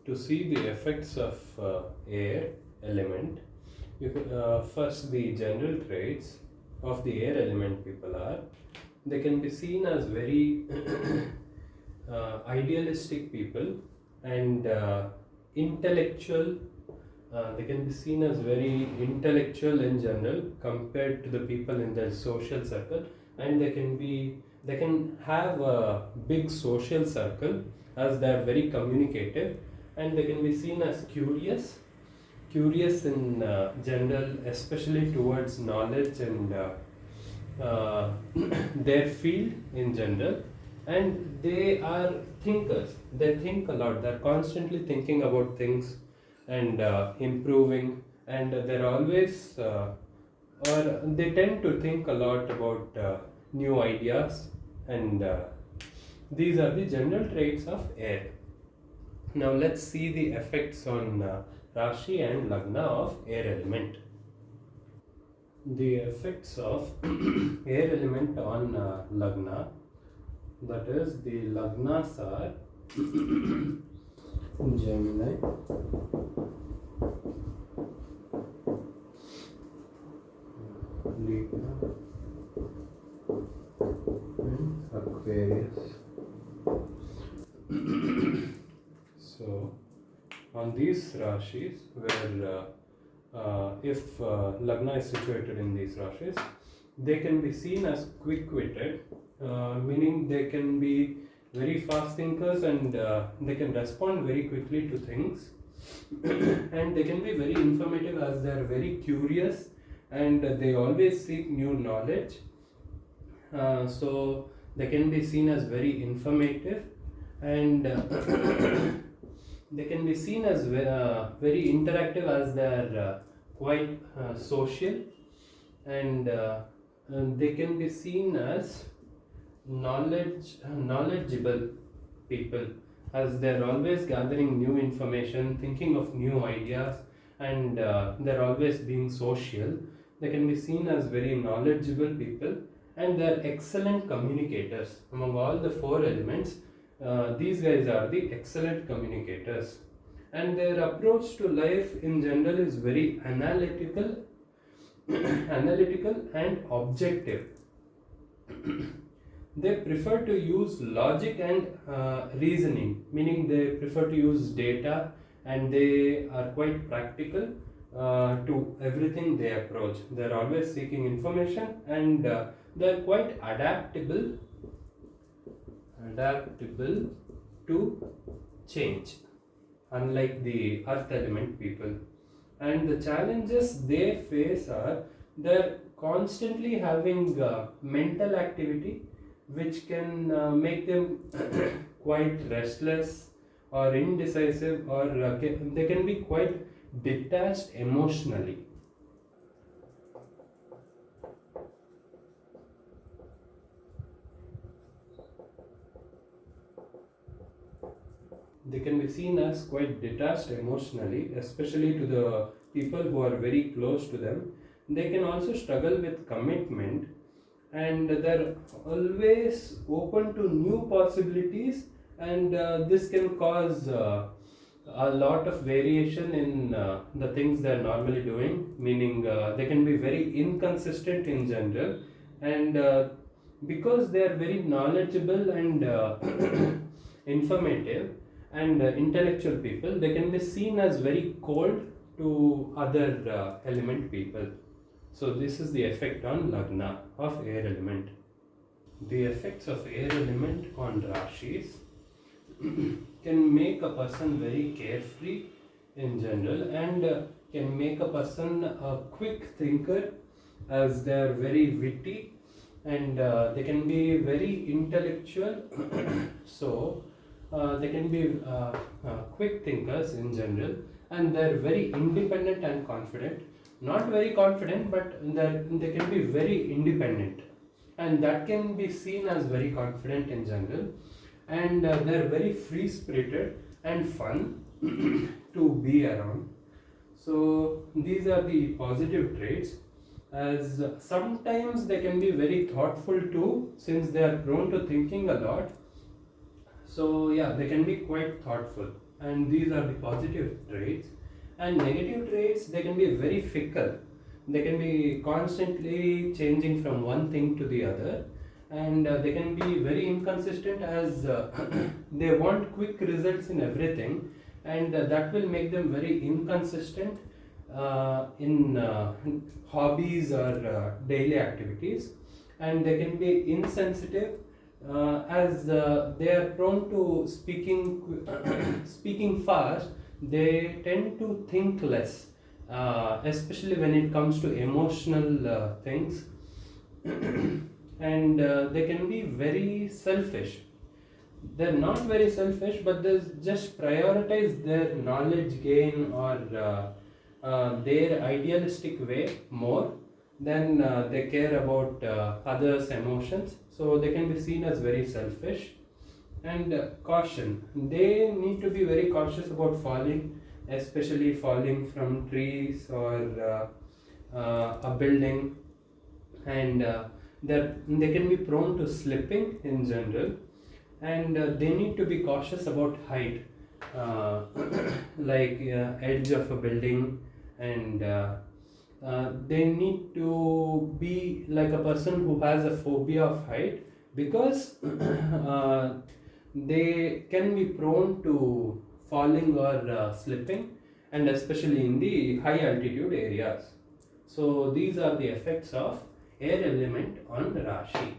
to see the effects of air element, first the general traits of the air element people are, they can be seen as very idealistic people and intellectual. They can be seen as very intellectual in general compared to the people in their social circle, and they can have a big social circle as they are very communicative, and they can be seen as curious in general, especially towards knowledge and their field in general. And they are thinkers, they think a lot, they're constantly thinking about things and improving, and they're always or they tend to think a lot about new ideas, and these are the general traits of air. Now let's see the effects on Rashi and Lagna of air element. The effects of air element on Lagna, that is the Lagnas are Gemini, Libra and Aquarius. So on these Rashis, where if Lagna is situated in these Rashis, they can be seen as quick-witted, meaning they can be very fast thinkers, and they can respond very quickly to things and they can be very informative as they are very curious, and they always seek new knowledge. So they can be seen as very informative, and they can be seen as very interactive as they are quite social, and they can be seen as knowledgeable people, as they're always gathering new information, thinking of new ideas, and they're always being social. They can be seen as very knowledgeable people, and they're excellent communicators. Among all the four elements, these guys are the excellent communicators, and their approach to life in general is very analytical and objective. They prefer to use logic and reasoning, meaning they prefer to use data, and they are quite practical to everything they approach. They're always seeking information, and they're quite adaptable to change, unlike the earth element people. And the challenges they face are they're constantly having mental activity, which can make them quite restless or indecisive, or they can be quite detached emotionally. They can be seen as quite detached emotionally, especially to the people who are very close to them. They can also struggle with commitment, and they're always open to new possibilities, and this can cause a lot of variation in the things they're normally doing, meaning they can be very inconsistent in general, and because they are very knowledgeable and informative and intellectual people, they can be seen as very cold to other element people. So this is the effect on Lagna of air element. The effects of air element on Rashis can make a person very carefree in general, and can make a person a quick thinker, as they are very witty, and they can be very intellectual. So they can be quick thinkers in general, and they're very independent and confident. Not very confident, but they can be very independent, and that can be seen as very confident in general. And they're very free spirited and fun to be around. So these are the positive traits, as sometimes they can be very thoughtful too, since they are prone to thinking a lot, So yeah, they can be quite thoughtful, and these are the positive traits. And negative traits, they can be very fickle. They can be constantly changing from one thing to the other, and they can be very inconsistent as they want quick results in everything, and that will make them very inconsistent in hobbies or daily activities, and they can be insensitive as they are prone to speaking fast. They tend to think less, especially when it comes to emotional things. And they can be very selfish. They're not very selfish, but they just prioritize their knowledge gain or their idealistic way more than they care about others' emotions. So they can be seen as very selfish. And caution, they need to be very cautious about falling, especially falling from trees or a building, and they can be prone to slipping in general, and they need to be cautious about height, uh, like edge of a building, and they need to be like a person who has a phobia of height, because they can be prone to falling or slipping, and especially in the high altitude areas. So these are the effects of air element on Rashi.